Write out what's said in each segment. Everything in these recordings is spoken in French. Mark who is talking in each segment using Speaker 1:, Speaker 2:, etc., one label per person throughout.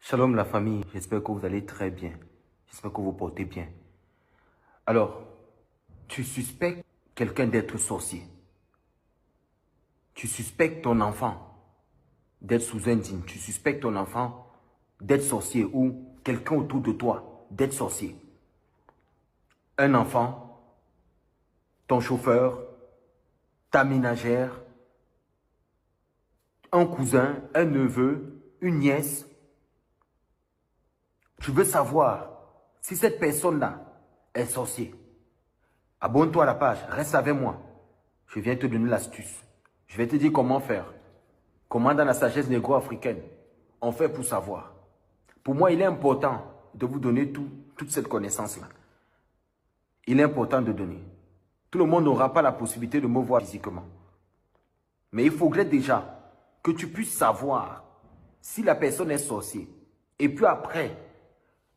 Speaker 1: Shalom la famille, j'espère que vous allez très bien. J'espère que vous portez bien. Alors, tu suspectes quelqu'un d'être sorcier. Tu suspectes ton enfant d'être sous un dîme. Tu suspectes ton enfant d'être sorcier ou quelqu'un autour de toi d'être sorcier. Un enfant, ton chauffeur, ta ménagère, un cousin, un neveu, une nièce. Tu veux savoir si cette personne-là est sorcier. Abonne-toi à la page, reste avec moi. Je viens te donner l'astuce. Je vais te dire comment faire. Comment dans la sagesse négro-africaine, on fait pour savoir. Pour moi, il est important de vous donner toute cette connaissance-là. Il est important de donner. Tout le monde n'aura pas la possibilité de me voir physiquement. Mais il faudrait déjà que tu puisses savoir si la personne est sorcier. Et puis après,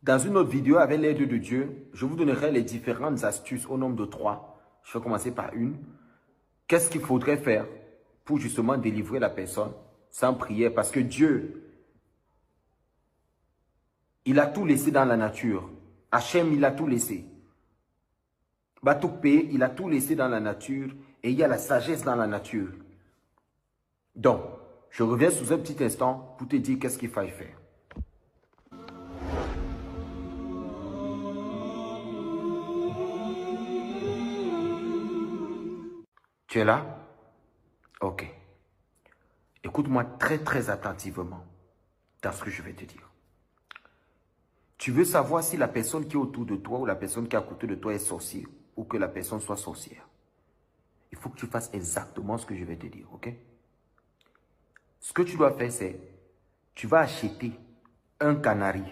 Speaker 1: dans une autre vidéo avec l'aide de Dieu, je vous donnerai les différentes astuces au nombre de 3. Je vais commencer par une. Qu'est-ce qu'il faudrait faire pour justement délivrer la personne sans prière? Parce que Dieu, il a tout laissé dans la nature. Hachem, il a tout laissé. Batoukpé, il a tout laissé dans la nature et il y a la sagesse dans la nature. Donc, je reviens sous un petit instant pour te dire qu'est-ce qu'il faut faire. Tu es là? Ok. Écoute-moi très attentivement dans ce que je vais te dire. Tu veux savoir si la personne qui est autour de toi ou la personne qui est à côté de toi est sorcière ou que la personne soit sorcière. Il faut que tu fasses exactement ce que je vais te dire, ok? Ce que tu dois faire, c'est tu vas acheter un canari.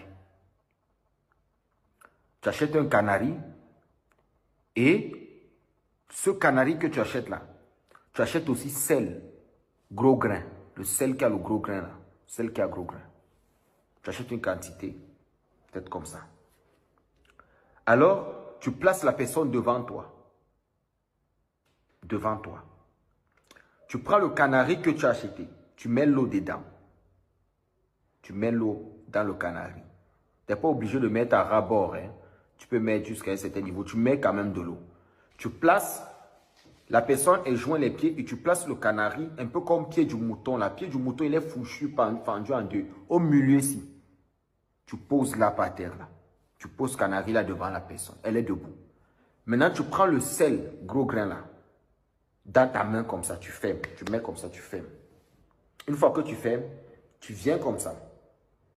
Speaker 1: Tu achètes un canari et ce canari que tu achètes là, tu achètes aussi sel, gros grain. Le sel qui a le gros grain là, sel qui a gros grain. Tu achètes une quantité, peut-être comme ça. Alors, tu places la personne devant toi. Devant toi. Tu prends le canari que tu as acheté. Tu mets l'eau dedans. Tu mets l'eau dans le canari. Tu n'es pas obligé de mettre à ras-bord. Hein. Tu peux mettre jusqu'à un certain niveau. Tu mets quand même de l'eau. Tu places, la personne est joint les pieds et tu places le canari un peu comme pied du mouton. Le pied du mouton, il est fouchu, fendu en deux. Au milieu ici. Tu poses là par terre là. Tu poses le canari là devant la personne. Elle est debout. Maintenant, tu prends le sel, gros grain là. Dans ta main comme ça, tu fermes. Tu mets comme ça, tu fermes. Une fois que tu fermes, tu viens comme ça.